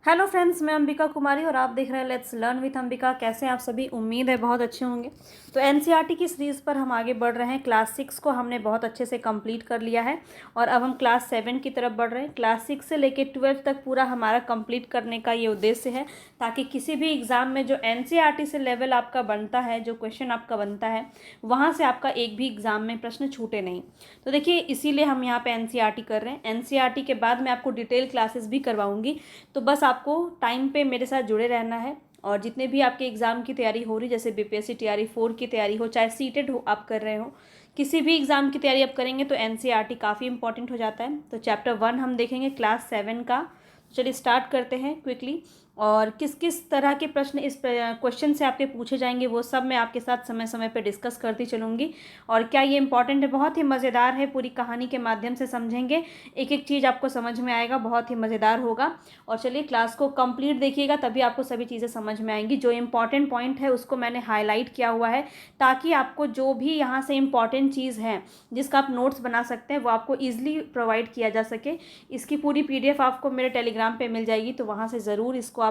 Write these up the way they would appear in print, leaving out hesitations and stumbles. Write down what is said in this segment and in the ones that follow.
Hello friends, मैं अंबिका कुमारी और आप देख रहे हैं लेट्स लर्न विथ अंबिका। कैसे हैं आप सभी? उम्मीद है बहुत अच्छे होंगे। तो एनसीईआरटी की सीरीज़ पर हम आगे बढ़ रहे हैं। क्लास 6 को हमने बहुत अच्छे से कंप्लीट कर लिया है और अब हम क्लास 7 की तरफ बढ़ रहे हैं। क्लास 6 से लेकर 12 तक पूरा हमारा कंप्लीट करने का ये उद्देश्य है, ताकि किसी भी एग्ज़ाम में जो एनसीईआरटी से लेवल आपका बनता है, जो क्वेश्चन आपका बनता है, वहाँ से आपका एक भी एग्ज़ाम में प्रश्न छूटे नहीं। तो देखिए, इसीलिए हम यहाँ पे एनसीईआरटी कर रहे हैं। एनसीईआरटी के बाद मैं आपको डिटेल क्लासेस भी करवाऊँगी। तो बस आपको टाइम पे मेरे साथ जुड़े रहना है। और जितने भी आपके एग्ज़ाम की तैयारी हो रही, जैसे बीपीएससी टीआरई 4 की तैयारी हो, चाहे सीटेड हो आप कर रहे हो, किसी भी एग्ज़ाम की तैयारी आप करेंगे तो एनसीईआरटी काफ़ी इंपॉर्टेंट हो जाता है। तो चैप्टर 1 हम देखेंगे क्लास 7 का। चलिए स्टार्ट करते हैं क्विकली। और किस किस तरह के प्रश्न इस क्वेश्चन से आपके पूछे जाएंगे वो सब मैं आपके साथ समय समय पर डिस्कस करती चलूँगी। और क्या ये इंपॉर्टेंट है, बहुत ही मज़ेदार है, पूरी कहानी के माध्यम से समझेंगे, एक एक चीज़ आपको समझ में आएगा, बहुत ही मज़ेदार होगा। और चलिए क्लास को कंप्लीट देखिएगा, तभी आपको सभी चीज़ें समझ में आएंगी। जो इंपॉर्टेंट पॉइंट है उसको मैंने हाईलाइट किया हुआ है, ताकि आपको जो भी यहाँ से इंपॉर्टेंट चीज़ है जिसका आप नोट्स बना सकते हैं वो आपको ईजिली प्रोवाइड किया जा सके। इसकी पूरी पीडीएफ आपको मेरे टेलीग्राम पे मिल जाएगी, तो वहाँ से ज़रूर इसको आप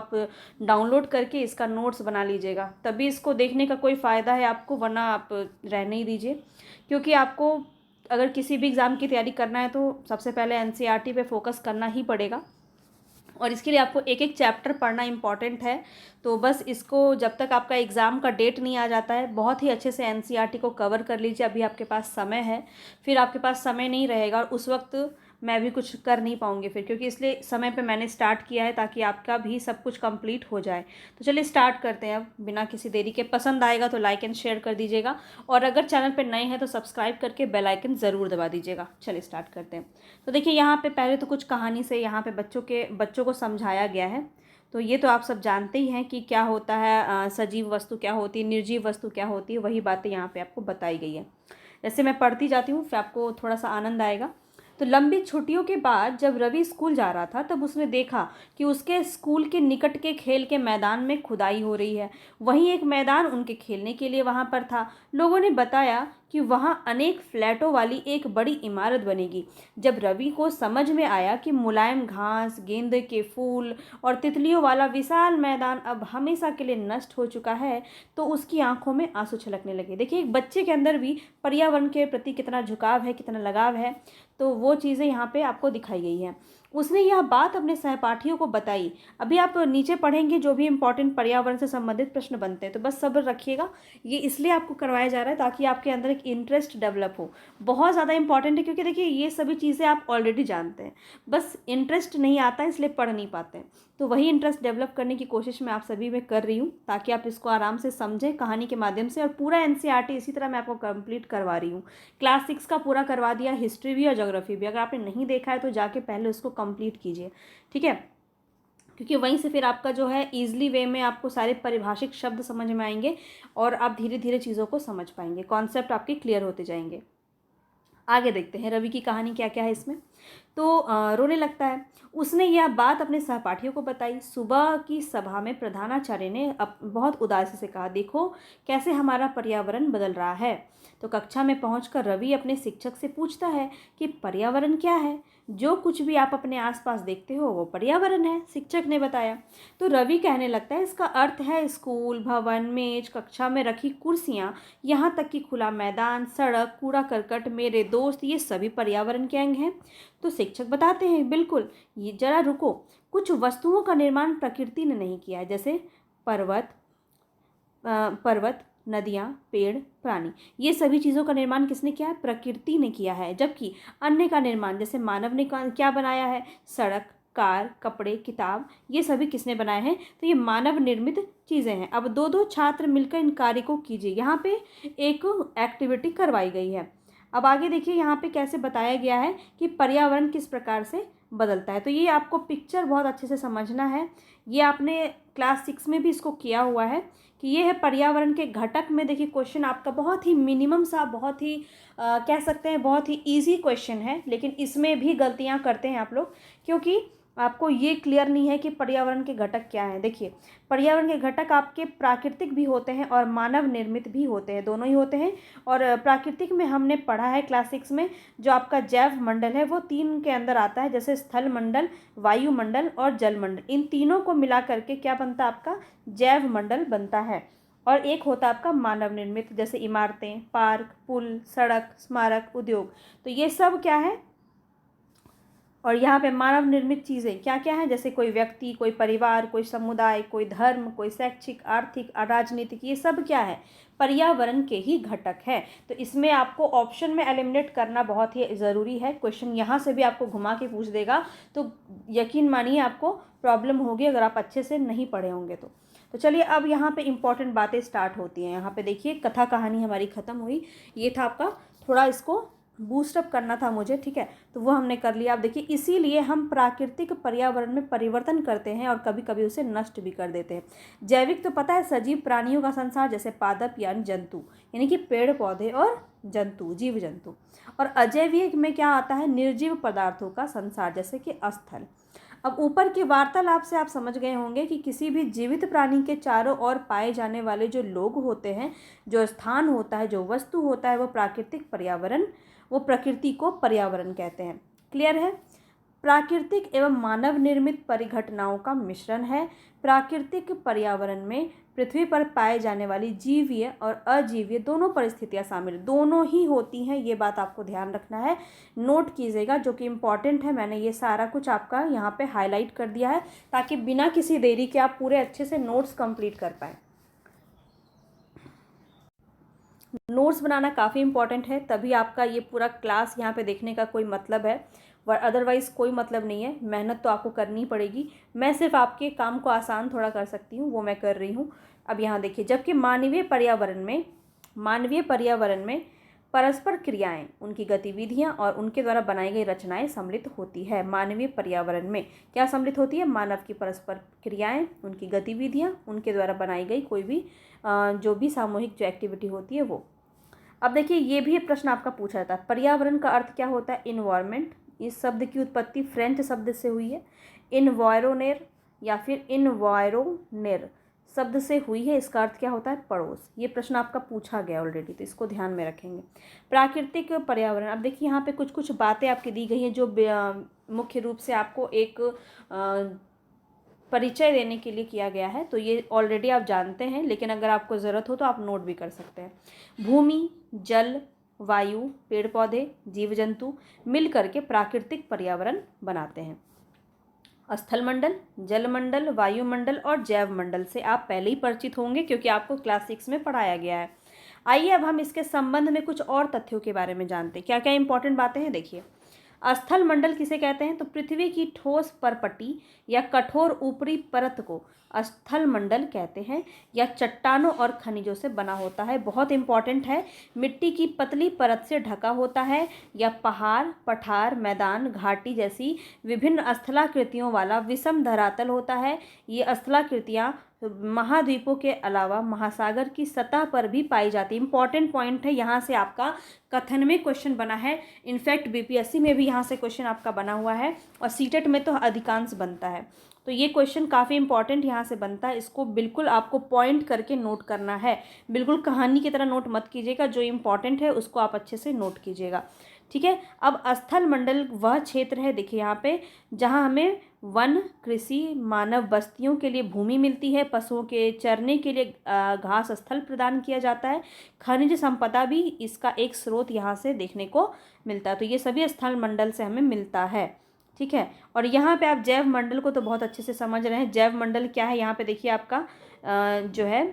डाउनलोड करके इसका नोट्स बना लीजिएगा, तभी इसको देखने का कोई फ़ायदा है आपको, वरना आप रहने ही दीजिए। क्योंकि आपको अगर किसी भी एग्ज़ाम की तैयारी करना है तो सबसे पहले एनसीईआरटी पे फोकस करना ही पड़ेगा, और इसके लिए आपको एक एक चैप्टर पढ़ना इंपॉर्टेंट है। तो बस इसको जब तक आपका एग्ज़ाम का डेट नहीं आ जाता है, बहुत ही अच्छे से एनसीईआरटी को कवर कर लीजिए। अभी आपके पास समय है, फिर आपके पास समय नहीं रहेगा और उस वक्त मैं भी कुछ कर नहीं पाऊँगी फिर, क्योंकि इसलिए समय पे मैंने स्टार्ट किया है ताकि आपका भी सब कुछ कंप्लीट हो जाए। तो चलिए स्टार्ट करते हैं अब बिना किसी देरी के। पसंद आएगा तो लाइक एंड शेयर कर दीजिएगा, और अगर चैनल पर नए हैं तो सब्सक्राइब करके बेल आइकन ज़रूर दबा दीजिएगा। चलिए स्टार्ट करते हैं। तो देखिए, यहाँ पे पहले तो कुछ कहानी से यहाँ पे बच्चों को समझाया गया है। तो ये तो आप सब जानते ही हैं कि क्या होता है, सजीव वस्तु क्या होती है, निर्जीव वस्तु क्या होती है, वही बातें यहाँ पे आपको बताई गई है। जैसे मैं पढ़ती जाती हूँ, फिर आपको थोड़ा सा आनंद आएगा। तो लंबी छुट्टियों के बाद जब रवि स्कूल जा रहा था, तब उसने देखा कि उसके स्कूल के निकट के खेल के मैदान में खुदाई हो रही है। वहीं एक मैदान उनके खेलने के लिए वहाँ पर था। लोगों ने बताया कि वहाँ अनेक फ्लैटों वाली एक बड़ी इमारत बनेगी। जब रवि को समझ में आया कि मुलायम घास, गेंदे के फूल और तितलियों वाला विशाल मैदान अब हमेशा के लिए नष्ट हो चुका है, तो उसकी आंखों में आंसू छलकने लगे। देखिए, एक बच्चे के अंदर भी पर्यावरण के प्रति कितना झुकाव है, कितना लगाव है, तो वो चीज़ें यहाँ पे आपको दिखाई गई हैं। उसने यह बात अपने सहपाठियों को बताई। अभी आप नीचे पढ़ेंगे जो भी इंपॉर्टेंट पर्यावरण से संबंधित प्रश्न बनते हैं, तो बस सब्र रखिएगा। ये इसलिए आपको करवाया जा रहा है ताकि आपके अंदर एक इंटरेस्ट डेवलप हो। बहुत ज़्यादा इंपॉर्टेंट है, क्योंकि देखिए ये सभी चीज़ें आप ऑलरेडी जानते हैं, बस इंटरेस्ट नहीं आता है इसलिए पढ़ नहीं पाते हैं। तो वही इंटरेस्ट डेवलप करने की कोशिश मैं आप सभी में कर रही हूँ, ताकि आप इसको आराम से समझें कहानी के माध्यम से। और पूरा एनसीईआरटी इसी तरह मैं आपको कंप्लीट करवा रही हूँ। क्लास 6 का पूरा करवा दिया, हिस्ट्री भी और ज्योग्राफी भी। अगर आपने नहीं देखा है तो जाके पहले उसको कंप्लीट कीजिए, ठीक है? क्योंकि वहीं से फिर आपका जो है ईजिली वे में आपको सारे परिभाषिक शब्द समझ में आएंगे और आप धीरे धीरे चीज़ों को समझ पाएंगे, कॉन्सेप्ट आपके क्लियर होते जाएंगे। आगे देखते हैं रवि की कहानी क्या क्या है इसमें। तो रोने लगता है। उसने यह बात अपने सहपाठियों को बताई। सुबह की सभा में प्रधानाचार्य ने बहुत उदासी से कहा, देखो कैसे हमारा पर्यावरण बदल रहा है। तो कक्षा में पहुंचकर रवि अपने शिक्षक से पूछता है कि पर्यावरण क्या है। जो कुछ भी आप अपने आसपास देखते हो वो पर्यावरण है, शिक्षक ने बताया। तो रवि कहने लगता है, इसका अर्थ है स्कूल, भवन, मेज, कक्षा में रखी कुर्सियाँ, यहाँ तक कि खुला मैदान, सड़क, कूड़ा करकट, मेरे दोस्त, ये सभी पर्यावरण के अंग हैं। तो शिक्षक बताते हैं, बिल्कुल, ये जरा रुको, कुछ वस्तुओं का निर्माण प्रकृति ने नहीं किया है, जैसे पर्वत, नदियाँ, पेड़, प्राणी, ये सभी चीज़ों का निर्माण किसने किया है? प्रकृति ने किया है। जबकि अन्य का निर्माण जैसे मानव ने क्या बनाया है? सड़क, कार, कपड़े, किताब, ये सभी किसने बनाए हैं? तो ये मानव निर्मित चीज़ें हैं। अब दो दो छात्र मिलकर इन कार्य को कीजिए। यहाँ पे एक एक्टिविटी करवाई गई है। अब आगे देखिए, यहाँ पे कैसे बताया गया है कि पर्यावरण किस प्रकार से बदलता है। तो ये आपको पिक्चर बहुत अच्छे से समझना है। ये आपने क्लास 6 में भी इसको किया हुआ है कि ये है पर्यावरण के घटक में। देखिए क्वेश्चन आपका बहुत ही मिनिमम सा, बहुत ही कह सकते हैं बहुत ही इजी क्वेश्चन है, लेकिन इसमें भी गलतियां करते हैं आप लोग, क्योंकि आपको ये क्लियर नहीं है कि पर्यावरण के घटक क्या हैं। देखिए, पर्यावरण के घटक आपके प्राकृतिक भी होते हैं और मानव निर्मित भी होते हैं, दोनों ही होते हैं। और प्राकृतिक में हमने पढ़ा है क्लास 6 में, जो आपका जैव मंडल है वो 3 के अंदर आता है, जैसे स्थल मंडल, वायुमंडल और जल मंडल। इन तीनों को मिला करके क्या बनता है, आपका जैव मंडल बनता है। और एक होता है आपका मानव निर्मित, जैसे इमारतें, पार्क, पुल, सड़क, स्मारक, उद्योग। तो ये सब क्या है, और यहाँ पे मानव निर्मित चीज़ें क्या क्या हैं, जैसे कोई व्यक्ति, कोई परिवार, कोई समुदाय, कोई धर्म, कोई शैक्षिक, आर्थिक, राजनीतिक, ये सब क्या है, पर्यावरण के ही घटक हैं। तो इसमें आपको ऑप्शन में एलिमिनेट करना बहुत ही ज़रूरी है। क्वेश्चन यहाँ से भी आपको घुमा के पूछ देगा, तो यकीन मानिए आपको प्रॉब्लम होगी अगर आप अच्छे से नहीं पढ़े होंगे तो चलिए अब यहाँ पे इम्पॉर्टेंट बातें स्टार्ट होती हैं। यहाँ पे देखिए, कथा कहानी हमारी ख़त्म हुई। ये था आपका, थोड़ा इसको बूस्टअप करना था मुझे, ठीक है, तो वो हमने कर लिया। आप देखिए, इसीलिए हम प्राकृतिक पर्यावरण में परिवर्तन करते हैं और कभी कभी उसे नष्ट भी कर देते हैं। जैविक तो पता है, सजीव प्राणियों का संसार, जैसे पादप यानी जंतु, यानी कि पेड़ पौधे और जंतु, जीव जंतु। और अजैविक में क्या आता है, निर्जीव पदार्थों का संसार, जैसे कि स्थल। अब ऊपर की वार्तालाप से आप समझ गए होंगे कि किसी भी जीवित प्राणी के चारों ओर पाए जाने वाले जो लोग होते हैं, जो स्थान होता है, जो वस्तु होता है, वो प्राकृतिक पर्यावरण, वो प्रकृति को पर्यावरण कहते हैं। क्लियर है? प्राकृतिक एवं मानव निर्मित परिघटनाओं का मिश्रण है। प्राकृतिक पर्यावरण में पृथ्वी पर पाए जाने वाली जीवीय और अजीवीय दोनों परिस्थितियां शामिल, दोनों ही होती हैं। ये बात आपको ध्यान रखना है, नोट कीजिएगा, जो कि इम्पॉर्टेंट है। मैंने ये सारा कुछ आपका यहाँ पे हाईलाइट कर दिया है, ताकि बिना किसी देरी के आप पूरे अच्छे से नोट्स कंप्लीट कर पाएँ। नोट्स बनाना काफ़ी इंपॉर्टेंट है, तभी आपका ये पूरा क्लास यहाँ पे देखने का कोई मतलब है, अदरवाइज़ कोई मतलब नहीं है। मेहनत तो आपको करनी पड़ेगी, मैं सिर्फ आपके काम को आसान थोड़ा कर सकती हूँ, वो मैं कर रही हूँ। अब यहाँ देखिए, जबकि मानवीय पर्यावरण में परस्पर क्रियाएं, उनकी गतिविधियां और उनके द्वारा बनाई गई रचनाएं सम्मिलित होती है। मानवीय पर्यावरण में क्या सम्मिलित होती है, मानव की परस्पर क्रियाएं, उनकी गतिविधियां, उनके द्वारा बनाई गई कोई भी जो भी सामूहिक जो एक्टिविटी होती है वो। अब देखिए, ये भी प्रश्न आपका पूछा जाता है, पर्यावरण का अर्थ क्या होता है, इन्वायरमेंट। इस शब्द की उत्पत्ति फ्रेंच शब्द से हुई है, इन्वायरोनेर या फिर इन्वायरोनेर शब्द से हुई है। इसका अर्थ क्या होता है, पड़ोस। ये प्रश्न आपका पूछा गया ऑलरेडी, तो इसको ध्यान में रखेंगे। प्राकृतिक पर्यावरण, अब देखिए यहाँ पे कुछ कुछ बातें आपकी दी गई हैं, जो मुख्य रूप से आपको एक परिचय देने के लिए किया गया है। तो ये ऑलरेडी आप जानते हैं, लेकिन अगर आपको ज़रूरत हो तो आप नोट भी कर सकते हैं। भूमि, जल, वायु, पेड़ पौधे, जीव जंतु मिल करके प्राकृतिक पर्यावरण बनाते हैं। स्थल मंडल, जल मंडल, वायुमंडल और जैव मंडल से आप पहले ही परिचित होंगे, क्योंकि आपको क्लास 6 में पढ़ाया गया है। आइए अब हम इसके संबंध में कुछ और तथ्यों के बारे में जानते हैं। क्या क्या इंपॉर्टेंट बातें हैं, देखिए। स्थल मंडल किसे कहते हैं, तो पृथ्वी की ठोस परपटी या कठोर ऊपरी परत को स्थल मंडल कहते हैं, या चट्टानों और खनिजों से बना होता है। बहुत इंपॉर्टेंट है, मिट्टी की पतली परत से ढका होता है, या पहाड़, पठार, मैदान, घाटी जैसी विभिन्न स्थलाकृतियों वाला विषम धरातल होता है। ये स्थलाकृतियाँ महाद्वीपों के अलावा महासागर की सतह पर भी पाई जाती है। इंपॉर्टेंट पॉइंट है, यहाँ से आपका कथन में क्वेश्चन बना है। इनफैक्ट बीपीएससी में भी यहाँ से क्वेश्चन आपका बना हुआ है, और सीटेट में तो अधिकांश बनता है। तो ये क्वेश्चन काफ़ी इंपॉर्टेंट यहाँ से बनता है, इसको बिल्कुल आपको पॉइंट करके नोट करना है। बिल्कुल कहानी की तरह नोट मत कीजिएगा, जो इंपॉर्टेंट है उसको आप अच्छे से नोट कीजिएगा, ठीक है। अब स्थल मंडल वह क्षेत्र है, देखिए यहाँ पे, जहाँ हमें वन, कृषि, मानव बस्तियों के लिए भूमि मिलती है, पशुओं के चरने के लिए घास स्थल प्रदान किया जाता है, खनिज संपदा भी इसका एक स्रोत यहाँ से देखने को मिलता है। तो ये सभी स्थल मंडल से हमें मिलता है, ठीक है। और यहाँ पे आप जैव मंडल को तो बहुत अच्छे से समझ रहे हैं। जैव मंडल क्या है, यहाँ पे देखिए आपका जो है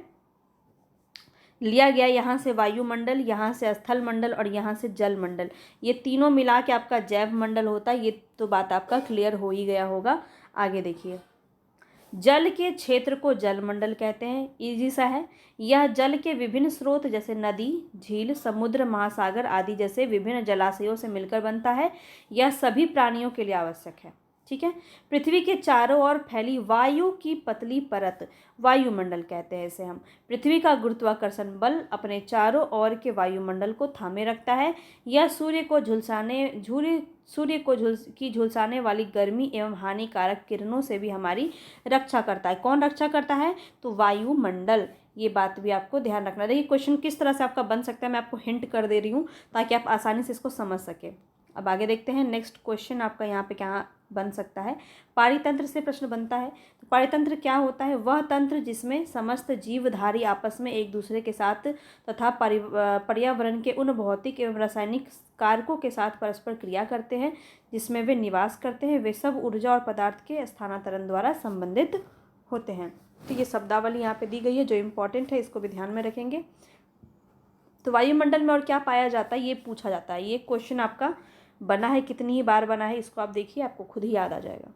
लिया गया, यहाँ से वायुमंडल, यहाँ से स्थल मंडल और यहाँ से जल मंडल, ये तीनों मिला के आपका जैव मंडल होता है। ये तो बात आपका क्लियर हो ही गया होगा। आगे देखिए, जल के क्षेत्र को जल मंडल कहते हैं, इजी सा है। यह जल के विभिन्न स्रोत जैसे नदी, झील, समुद्र, महासागर आदि जैसे विभिन्न जलाशयों से मिलकर बनता है। यह सभी प्राणियों के लिए आवश्यक है। ठीक है। पृथ्वी के चारों ओर फैली वायु की पतली परत वायुमंडल कहते हैं इसे हम। पृथ्वी का गुरुत्वाकर्षण बल अपने चारों ओर के वायुमंडल को थामे रखता है। यह सूर्य को झुलसाने वाली गर्मी एवं हानिकारक किरणों से भी हमारी रक्षा करता है। कौन रक्षा करता है? तो वायुमंडल। ये बात भी आपको ध्यान रखना। देखिए क्वेश्चन किस तरह से आपका बन सकता है, मैं आपको हिंट कर दे रही हूँ ताकि आप आसानी से इसको समझ सकें। अब आगे देखते हैं नेक्स्ट क्वेश्चन आपका यहाँ पे क्या बन सकता है। पारितंत्र से प्रश्न बनता है। तो पारितंत्र क्या होता है? वह तंत्र जिसमें समस्त जीवधारी आपस में एक दूसरे के साथ तथा पर्यावरण के उन भौतिक एवं रासायनिक कारकों के साथ परस्पर क्रिया करते हैं जिसमें वे निवास करते हैं। वे सब ऊर्जा और पदार्थ के स्थानांतरण द्वारा संबंधित होते हैं। तो ये शब्दावली यहाँ पे दी गई है जो इम्पोर्टेंट है, इसको भी ध्यान में रखेंगे। तो वायुमंडल में और क्या पाया जाता है ये पूछा जाता है। ये क्वेश्चन आपका बना है, कितनी ही बार बना है इसको आप देखिए, आपको खुद ही याद आ जाएगा।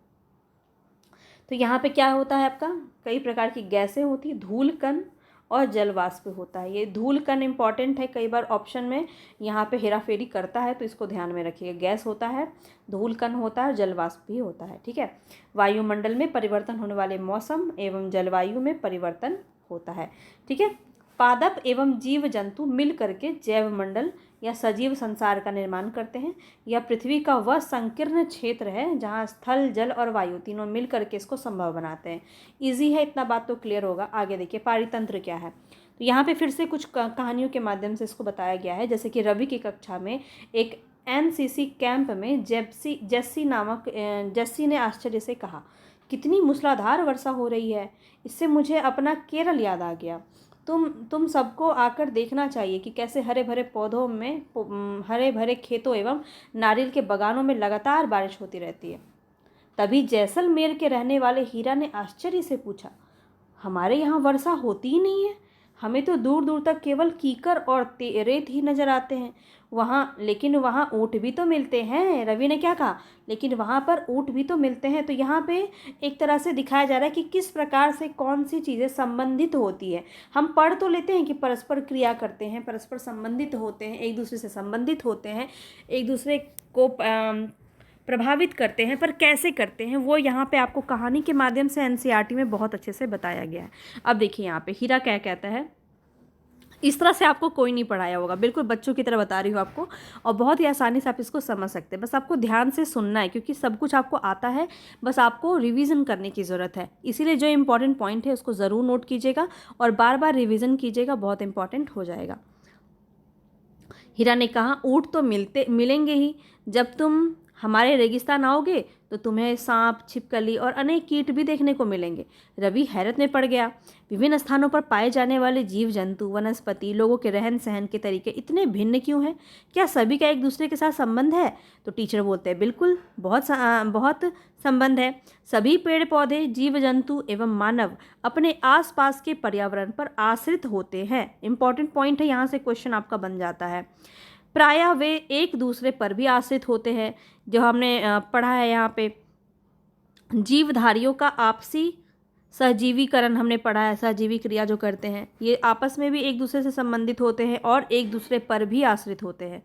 तो यहाँ पे क्या होता है आपका, कई प्रकार की गैसें होती है, धूल कण और जलवाष्प होता है। ये धूल कण इंपॉर्टेंट है, कई बार ऑप्शन में यहाँ पे हेराफेरी करता है तो इसको ध्यान में रखिएगा। गैस होता है, धूल कण होता है, जलवाष्प भी होता है। ठीक है। वायुमंडल में परिवर्तन होने वाले मौसम एवं जलवायु में परिवर्तन होता है। ठीक है। पादप एवं जीव जंतु मिल करके जैव मंडल या सजीव संसार का निर्माण करते हैं। यह पृथ्वी का वह संकीर्ण क्षेत्र है जहाँ स्थल, जल और वायु तीनों मिल करके इसको संभव बनाते हैं। इजी है, इतना बात तो क्लियर होगा। आगे देखिए पारितंत्र क्या है। तो यहाँ पे फिर से कुछ कहानियों के माध्यम से इसको बताया गया है। जैसे कि रवि की कक्षा में एक एनसीसी कैंप में जस्सी ने आश्चर्य से कहा, कितनी मूसलाधार वर्षा हो रही है, इससे मुझे अपना केरल याद आ गया। तुम सबको आकर देखना चाहिए कि कैसे हरे भरे पौधों में, हरे भरे खेतों एवं नारियल के बगानों में लगातार बारिश होती रहती है। तभी जैसलमेर के रहने वाले हीरा ने आश्चर्य से पूछा, हमारे यहाँ वर्षा होती ही नहीं है, हमें तो दूर दूर तक केवल कीकर और रेत ही नजर आते हैं। लेकिन वहाँ ऊँट भी तो मिलते हैं। रवि ने क्या कहा? लेकिन वहाँ पर ऊँट भी तो मिलते हैं। तो यहाँ पे एक तरह से दिखाया जा रहा है कि किस प्रकार से कौन सी चीज़ें संबंधित होती है। हम पढ़ तो लेते हैं कि परस्पर क्रिया करते हैं, परस्पर संबंधित होते हैं, एक दूसरे से संबंधित होते हैं, एक दूसरे को प्रभावित करते हैं, पर कैसे करते हैं वो यहाँ पे आपको कहानी के माध्यम से एनसीईआरटी में बहुत अच्छे से बताया गया है। अब देखिए यहाँ पे हीरा क्या कहता है। इस तरह से आपको कोई नहीं पढ़ाया होगा, बिल्कुल बच्चों की तरह बता रही हूँ आपको, और बहुत ही आसानी से आप इसको समझ सकते हैं। बस आपको ध्यान से सुनना है क्योंकि सब कुछ आपको आता है, बस आपको रिवीजन करने की ज़रूरत है। इसीलिए जो इंपॉर्टेंट पॉइंट है उसको ज़रूर नोट कीजिएगा और बार बार रिवीजन कीजिएगा, बहुत इंपॉर्टेंट हो जाएगा। हीरा ने कहा, ऊँट तो मिलेंगे ही, जब तुम हमारे रेगिस्तान आओगे तो तुम्हें सांप, छिपकली और अनेक कीट भी देखने को मिलेंगे। रवि हैरत में पड़ गया। विभिन्न स्थानों पर पाए जाने वाले जीव जंतु, वनस्पति, लोगों के रहन सहन के तरीके इतने भिन्न क्यों हैं? क्या सभी का एक दूसरे के साथ संबंध है? तो टीचर बोलते हैं बिल्कुल, बहुत संबंध है। सभी पेड़ पौधे, जीव जंतु एवं मानव अपने आसपास के पर्यावरण पर आश्रित होते हैं। इंपॉर्टेंट पॉइंट है, यहाँ से क्वेश्चन आपका बन जाता है। प्रायः वे एक दूसरे पर भी आश्रित होते हैं। जो हमने पढ़ा है यहाँ पे, जीवधारियों का आपसी सहजीवीकरण हमने पढ़ा है, सहजीवी क्रिया जो करते हैं ये आपस में भी एक दूसरे से संबंधित होते हैं और एक दूसरे पर भी आश्रित होते हैं।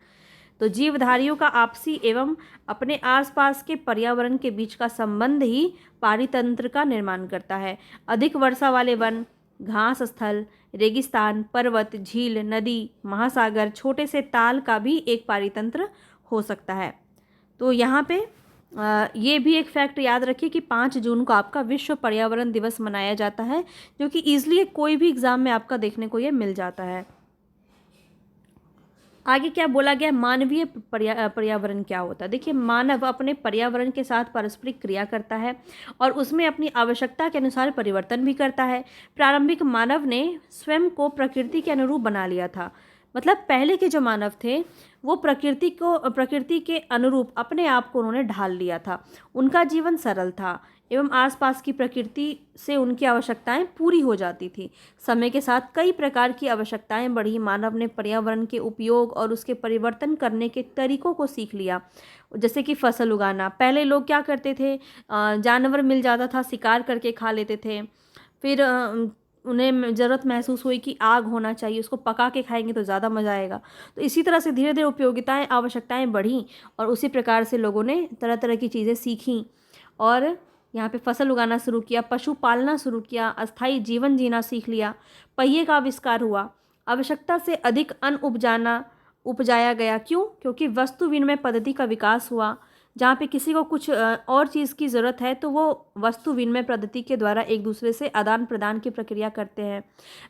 तो जीवधारियों का आपसी एवं अपने आसपास के पर्यावरण के बीच का संबंध ही पारितंत्र का निर्माण करता है। अधिक वर्षा वाले वन, घास स्थल, रेगिस्तान, पर्वत, झील, नदी, महासागर, छोटे से ताल का भी एक पारितंत्र हो सकता है। तो यहाँ पे ये भी एक फैक्ट याद रखिए कि 5 जून को आपका विश्व पर्यावरण दिवस मनाया जाता है, जो कि ईजिली कोई भी एग्जाम में आपका देखने को ये मिल जाता है। आगे क्या बोला गया, मानवीय पर्यावरण क्या होता है। देखिए मानव अपने पर्यावरण के साथ पारस्परिक क्रिया करता है और उसमें अपनी आवश्यकता के अनुसार परिवर्तन भी करता है। प्रारंभिक मानव ने स्वयं को प्रकृति के अनुरूप बना लिया था। मतलब पहले के जो मानव थे वो प्रकृति के अनुरूप अपने आप को उन्होंने ढाल लिया था। उनका जीवन सरल था एवं आसपास की प्रकृति से उनकी आवश्यकताएं पूरी हो जाती थी। समय के साथ कई प्रकार की आवश्यकताएं बढ़ी। मानव ने पर्यावरण के उपयोग और उसके परिवर्तन करने के तरीकों को सीख लिया। जैसे कि फसल उगाना, पहले लोग क्या करते थे, जानवर मिल जाता था, शिकार करके खा लेते थे। फिर उन्हें ज़रूरत महसूस हुई कि आग होना चाहिए, उसको पका के खाएंगे तो ज़्यादा मज़ा आएगा। तो इसी तरह से धीरे धीरे उपयोगिताएं, आवश्यकताएं बढ़ी और उसी प्रकार से लोगों ने तरह तरह की चीज़ें सीखीं और यहाँ पे फसल उगाना शुरू किया, पशु पालना शुरू किया, अस्थायी जीवन जीना सीख लिया, पहिए का आविष्कार हुआ, आवश्यकता से अधिक अन्न उपजाया गया। क्यों? क्योंकि वस्तु विनिमय पद्धति का विकास हुआ। जहाँ पे किसी को कुछ और चीज़ की ज़रूरत है तो वो वस्तु विनिमय पद्धति के द्वारा एक दूसरे से आदान प्रदान की प्रक्रिया करते हैं।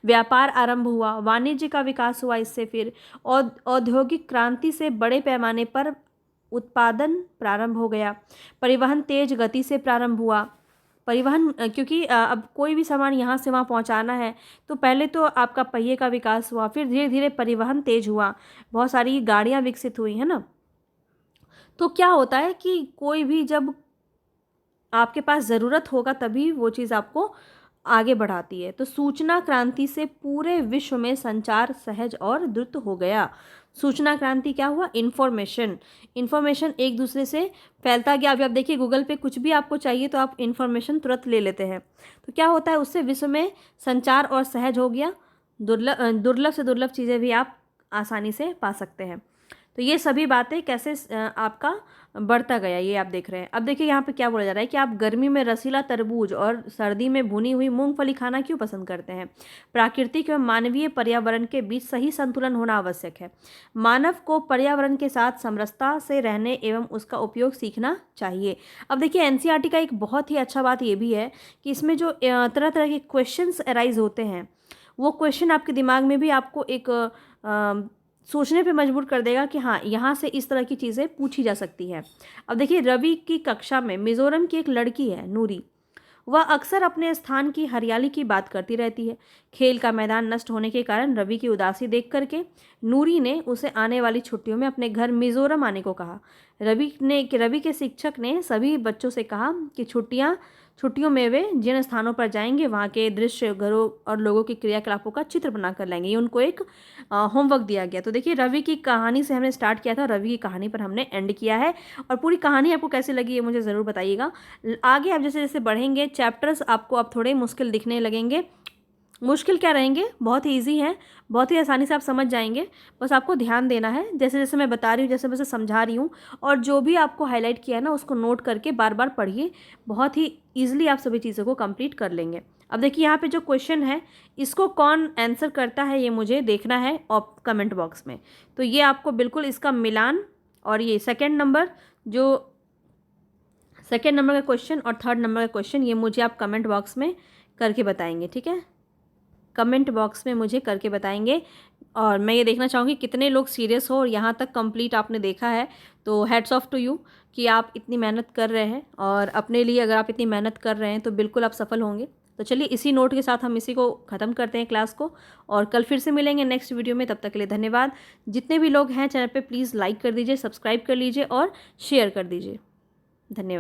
व्यापार आरंभ हुआ, वाणिज्य का विकास हुआ। इससे फिर औद्योगिक क्रांति से बड़े पैमाने पर उत्पादन प्रारंभ हो गया। परिवहन तेज गति से प्रारंभ हुआ। परिवहन क्योंकि अब कोई भी सामान यहाँ से वहाँ पहुँचाना है तो पहले तो आपका पहिए का विकास हुआ, फिर धीरे धीरे परिवहन तेज हुआ, बहुत सारी गाड़ियाँ विकसित हुई, है ना। तो क्या होता है कि कोई भी जब आपके पास ज़रूरत होगा तभी वो चीज़ आपको आगे बढ़ाती है। तो सूचना क्रांति से पूरे विश्व में संचार सहज और द्रुत हो गया। सूचना क्रांति क्या हुआ? इन्फॉर्मेशन एक दूसरे से फैलता गया। अभी आप देखिए गूगल पे कुछ भी आपको चाहिए तो आप इन्फॉर्मेशन तुरंत ले लेते हैं। तो क्या होता है, उससे विश्व में संचार और सहज हो गया। दुर्लभ से दुर्लभ चीज़ें भी आप आसानी से पा सकते हैं। तो ये सभी बातें कैसे आपका बढ़ता गया ये आप देख रहे हैं। अब देखिए यहाँ पे क्या बोला जा रहा है कि आप गर्मी में रसीला तरबूज और सर्दी में भुनी हुई मूंगफली खाना क्यों पसंद करते हैं? प्राकृतिक एवं मानवीय पर्यावरण के बीच सही संतुलन होना आवश्यक है। मानव को पर्यावरण के साथ समरसता से रहने एवं उसका उपयोग सीखना चाहिए। अब देखिए एनसीईआरटी का एक बहुत ही अच्छा बात ये भी है कि इसमें जो तरह तरह के क्वेश्चंस अराइज होते हैं वो क्वेश्चन आपके दिमाग में भी आपको एक सोचने पे मजबूर कर देगा कि हाँ यहाँ से इस तरह की चीज़ें पूछी जा सकती है। अब देखिए रवि की कक्षा में मिज़ोरम की एक लड़की है नूरी, वह अक्सर अपने स्थान की हरियाली की बात करती रहती है। खेल का मैदान नष्ट होने के कारण रवि की उदासी देख करके नूरी ने उसे आने वाली छुट्टियों में अपने घर मिज़ोरम आने को कहा। रवि के शिक्षक ने सभी बच्चों से कहा कि छुट्टियों में वे जिन स्थानों पर जाएंगे वहाँ के दृश्य, घरों और लोगों के क्रियाकलापों का चित्र बना कर लाएंगे। ये उनको एक होमवर्क दिया गया। तो देखिए रवि की कहानी से हमने स्टार्ट किया था, रवि की कहानी पर हमने एंड किया है। और पूरी कहानी आपको कैसी लगी ये मुझे ज़रूर बताइएगा। आगे आप जैसे जैसे बढ़ेंगे चैप्टर्स आपको अब थोड़े मुश्किल दिखने लगेंगे। मुश्किल क्या रहेंगे? बहुत ही ईजी हैं, बहुत ही आसानी से आप समझ जाएंगे। बस आपको ध्यान देना है, जैसे जैसे मैं बता रही हूँ, जैसे जैसे समझा रही हूँ, और जो भी आपको हाईलाइट किया है ना उसको नोट करके बार बार पढ़िए। बहुत ही ईजिली आप सभी चीज़ों को कंप्लीट कर लेंगे। अब देखिए यहाँ पे जो क्वेश्चन है इसको कौन आंसर करता है ये मुझे देखना है और कमेंट बॉक्स में। तो ये आपको बिल्कुल इसका मिलान और ये सेकेंड नंबर का क्वेश्चन और थर्ड नंबर का क्वेश्चन ये मुझे आप कमेंट बॉक्स में करके बताएंगे, ठीक है। कमेंट बॉक्स में मुझे करके बताएंगे। और मैं ये देखना चाहूँगी कितने लोग सीरियस हो और यहाँ तक कंप्लीट आपने देखा है। तो हैट्स ऑफ टू यू कि आप इतनी मेहनत कर रहे हैं, और अपने लिए अगर आप इतनी मेहनत कर रहे हैं तो बिल्कुल आप सफल होंगे। तो चलिए इसी नोट के साथ हम इसी को ख़त्म करते हैं क्लास को, और कल फिर से मिलेंगे नेक्स्ट वीडियो में। तब तक के लिए धन्यवाद। जितने भी लोग हैं चैनल पे प्लीज़ लाइक कर दीजिए, सब्सक्राइब कर लीजिए और शेयर कर दीजिए। धन्यवाद।